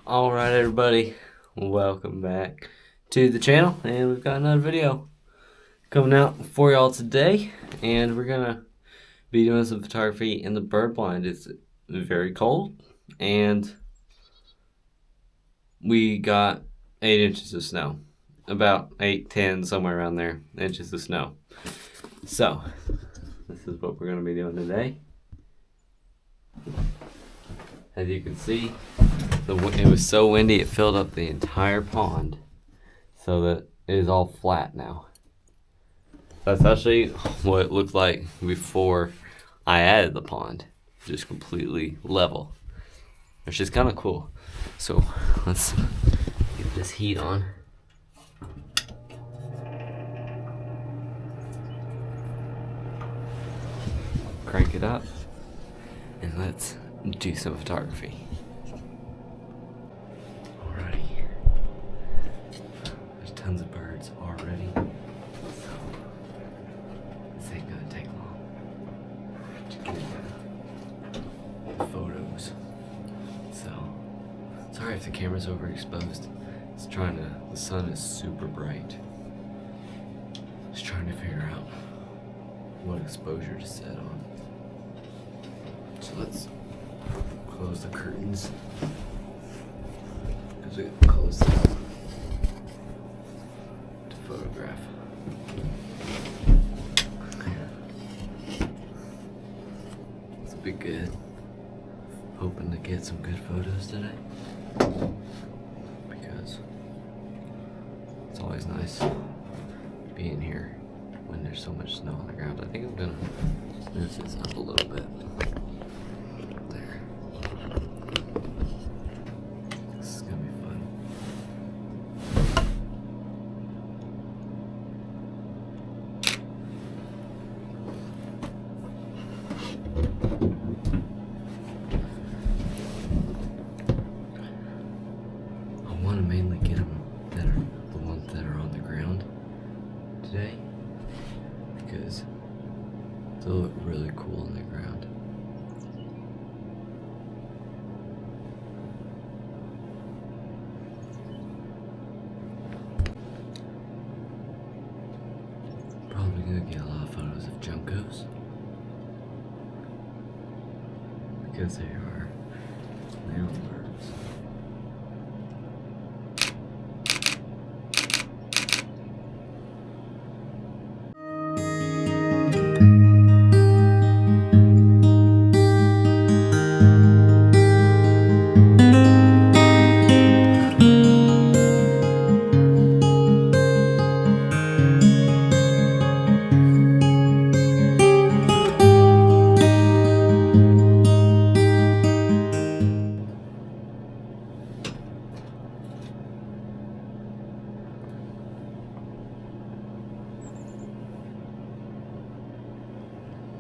Alright everybody, welcome back to the channel, and we've got another video coming out for y'all today, and we're gonna be doing some photography in the bird blind. It's very cold, and we got 8 inches of snow, about 8, 10, somewhere around there, inches of snow. So, this is what we're gonna be doing today. As you can see, it was so windy it filled up the entire pond, so that it is all flat now. That's actually what it looked like before I added the pond, just completely level, which is kind of cool. So let's get this heat on. Crank it up, and let's do some photography. Alrighty. There's tons of birds already, so this ain't gonna take long to get the photos. So, sorry if the camera's overexposed. The sun is super bright. Just trying to figure out what exposure to set on. So let's close the curtains, because we have to close them up to photograph. This will be good. Hoping to get some good photos today, because it's always nice being here when there's so much snow on the ground. I think I'm gonna move this up a little bit. Mainly get them that are the ones that are on the ground today, because they'll look really cool on the ground. Probably gonna get a lot of photos of juncos, because they are real birds.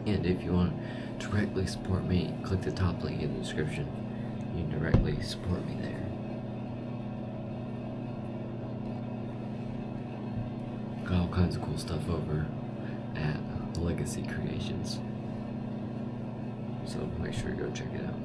And if you want to directly support me, click the top link in the description. You can directly support me there. Got all kinds of cool stuff over at Legacy Creations, so make sure to go check it out.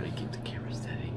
try to keep the camera steady.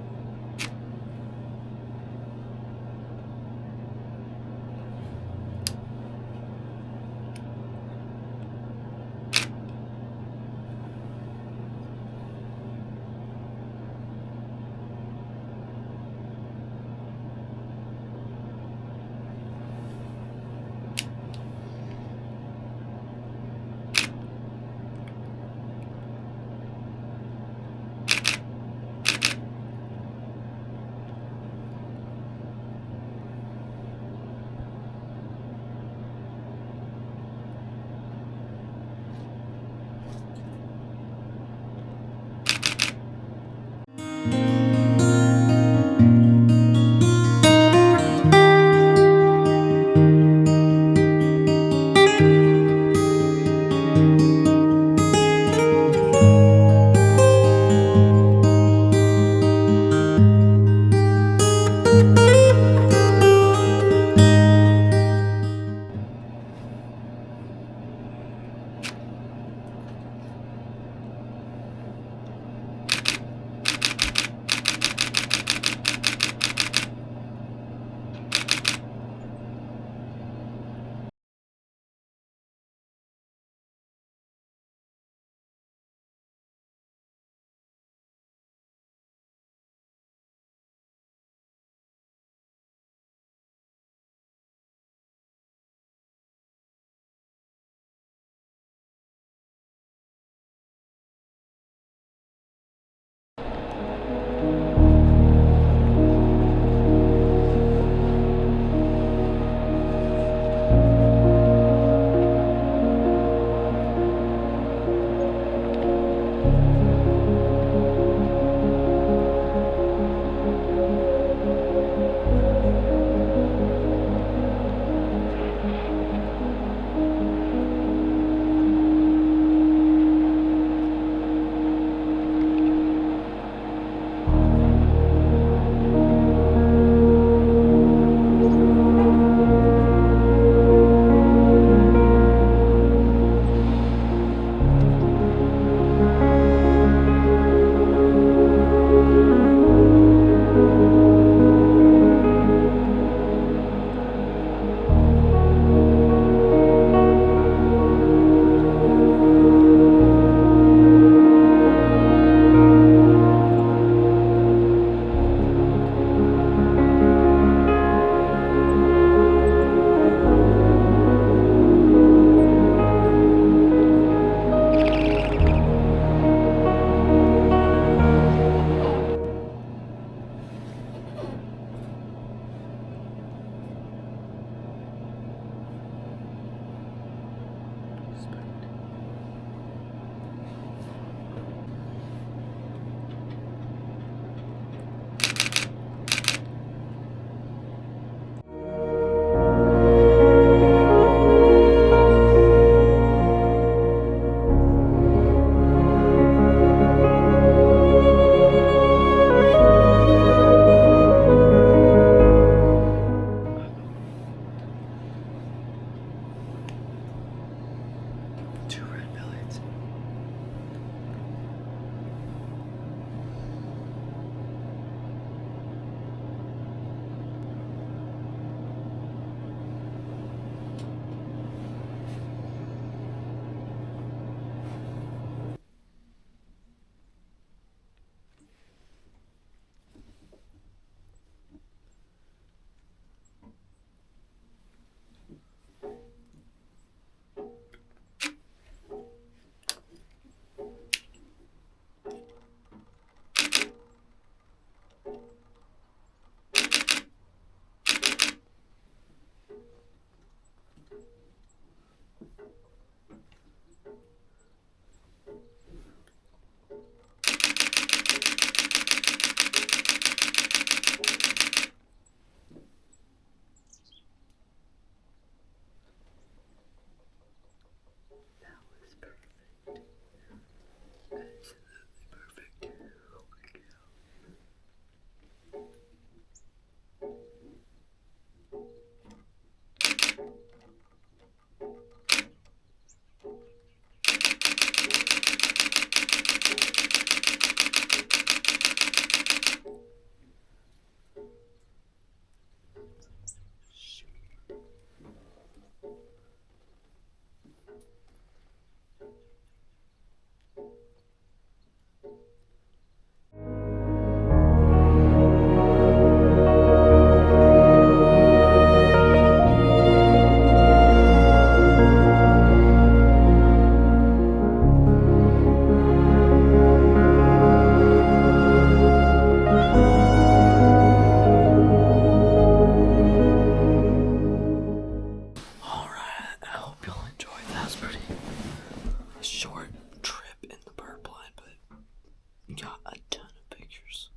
got a ton of pictures.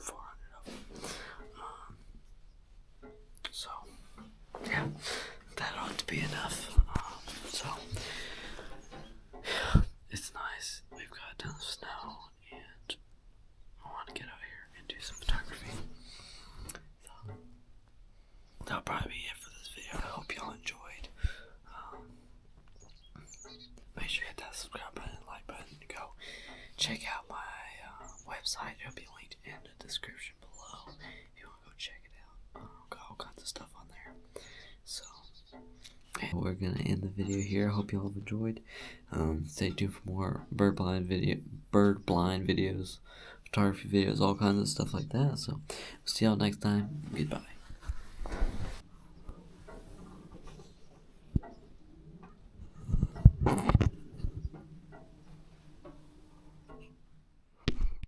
400 of them. So, yeah, that ought to be enough. So, it's nice. We've got a ton of snow, and I want to get out here and do some photography. So, that'll probably be it for this video. I hope y'all enjoyed. Make sure you hit that subscribe button and like button to go check out my website. It'll be linked in the description below if you want to go check it out. Got all kinds of stuff on there. So, we're gonna end the video here. I hope y'all have enjoyed. Stay tuned for more bird blind videos, photography videos, all kinds of stuff like that. So, we'll see y'all next time. Goodbye.